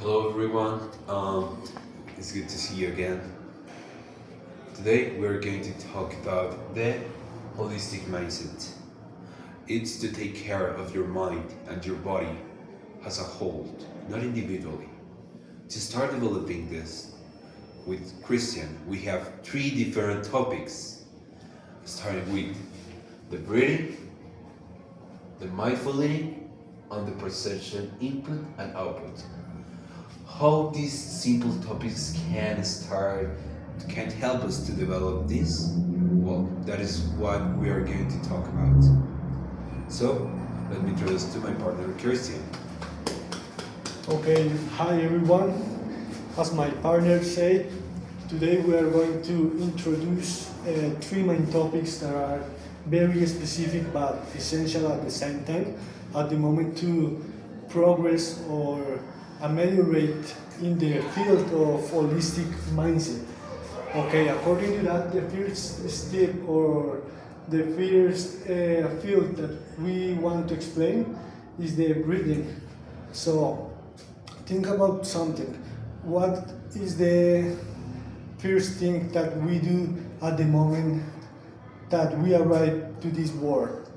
Hello everyone, it's good to see you again. Today we're going to talk about the holistic mindset. It's to take care of your mind and your body as a whole, not individually. To start developing this with Christian, we have three different topics, starting with the breathing, the mindful eating, and the perception input and output. How these simple topics can help us to develop this, well, that is what we are going to talk about. So let me introduce to my partner Kirsten. Okay, hi everyone. As my partner said, today we are going to introduce three main topics that are very specific but essential at the same time at the moment to progress or ameliorate in the field of holistic mindset. Okay, according to that, the first step or the first field that we want to explain is the breathing. So, think about something. What is the first thing that we do at the moment that we arrive to this world?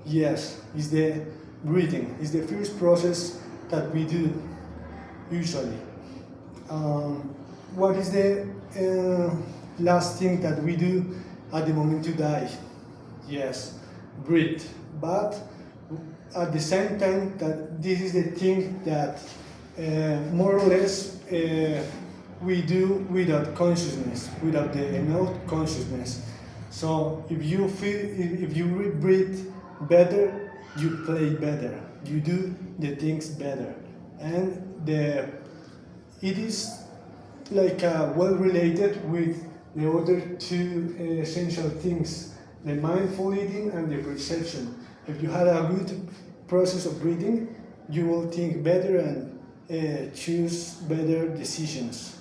Yes, is the breathing. Is the first process that we do usually. What is the last thing that we do at the moment to die? Yes, breathe. But at the same time, that this is the thing that more or less we do without consciousness, without the enough consciousness. So if you feel, if you breathe better, you play better, you do the things better, and it is like well related with the other two essential things, the mindful eating and the perception. If you had a good process of breathing, you will think better and choose better decisions.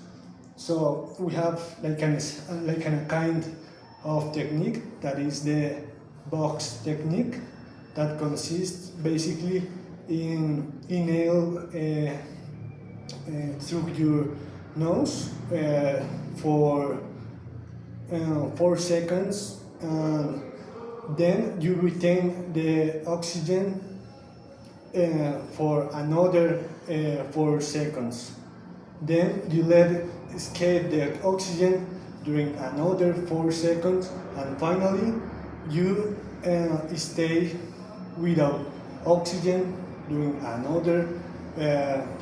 So we have like a kind of technique that is the box technique that consists basically in inhale through your nose for 4 seconds, and then you retain the oxygen for another 4 seconds. Then you let it escape the oxygen during another 4 seconds, and finally you stay without oxygen during another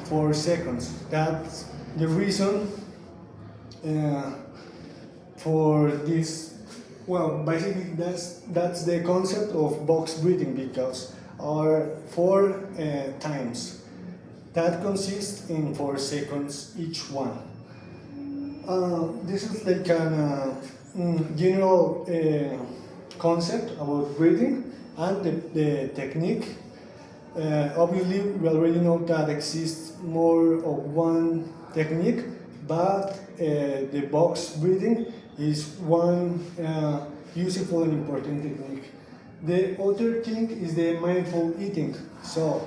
4 seconds. That's the reason for this. Well, basically that's the concept of box breathing, because our 4 times that consists in 4 seconds each one. This is like a general concept about breathing and the technique. Obviously, we already know that exists more of one technique, but the box breathing is one useful and important technique. The other thing is the mindful eating, so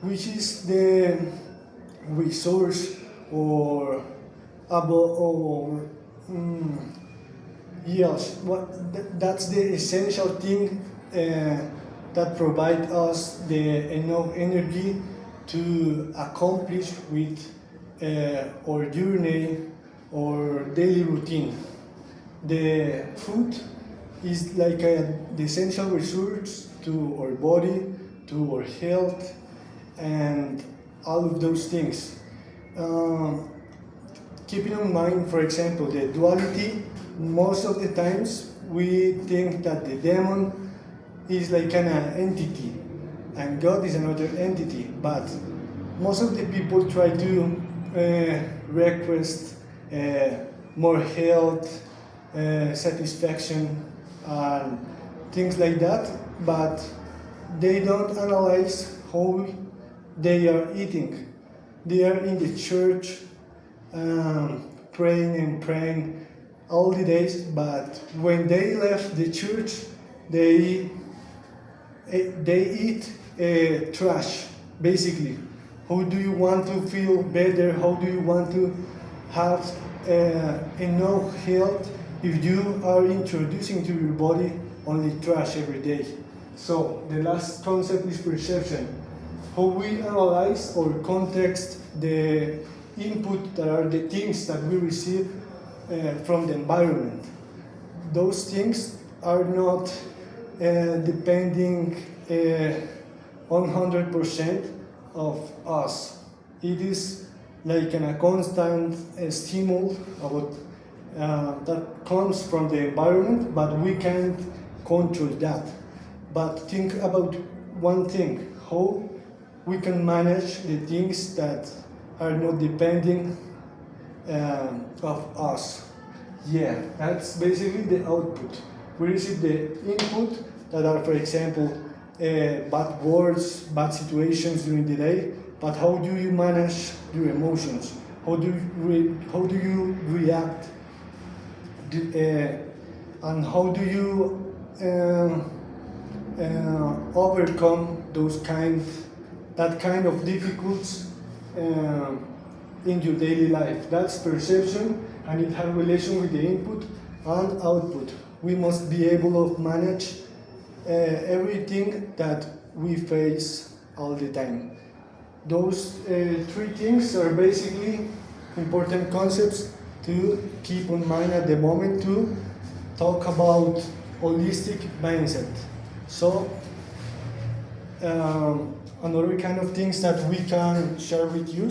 which is the resource or yes, that's the essential thing that provide us the enough energy to accomplish with our journey or daily routine. The food is like the essential resource to our body, to our health, and all of those things. Keeping in mind, for example, the duality, most of the times we think that the demon is like an entity and God is another entity, but most of the people try to request more health, satisfaction, and things like that, but they don't analyze how they are eating. They are in the church praying and praying all the days, but when they left the church, they eat trash, basically. How do you want to feel better? How do you want to have enough health if you are introducing to your body only trash every day? So the last concept is perception. How we analyze or context the input that are the things that we receive from the environment. Those things are not depending 100% of us. It is like a constant stimulus about, that comes from the environment, but we can't control that. But think about one thing, how we can manage the things that are not depending of us. Yeah, that's basically the output. We receive the input that are, for example, bad words, bad situations during the day, but how do you manage your emotions? How do you react? And how do you overcome that kind of difficulties in your daily life? That's perception, and it has relation with the input and output. We must be able to manage everything that we face all the time. Those three things are basically important concepts to keep in mind at the moment to talk about holistic mindset. So another kind of things that we can share with you,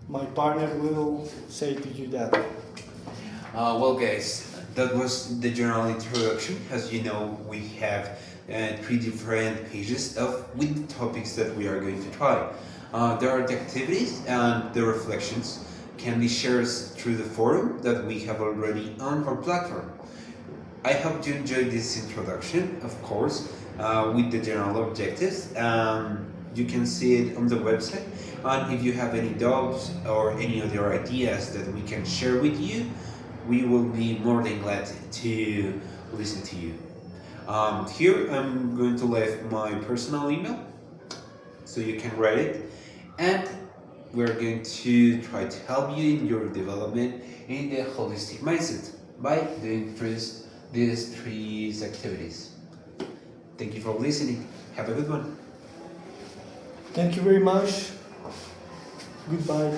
my partner will say to you that. Well, guys, that was the general introduction. As you know, we have 3 different pages with the topics that we are going to try. There are the activities and the reflections can be shared through the forum that we have already on our platform. I hope you enjoyed this introduction, of course, with the general objectives. You can see it on the website. And if you have any doubts or any other ideas that we can share with you, we will be more than glad to listen to you. Here I'm going to leave my personal email so you can write it, and we're going to try to help you in your development in the holistic mindset by doing these 3 activities. Thank you for listening. Have a good one. Thank you very much. Goodbye.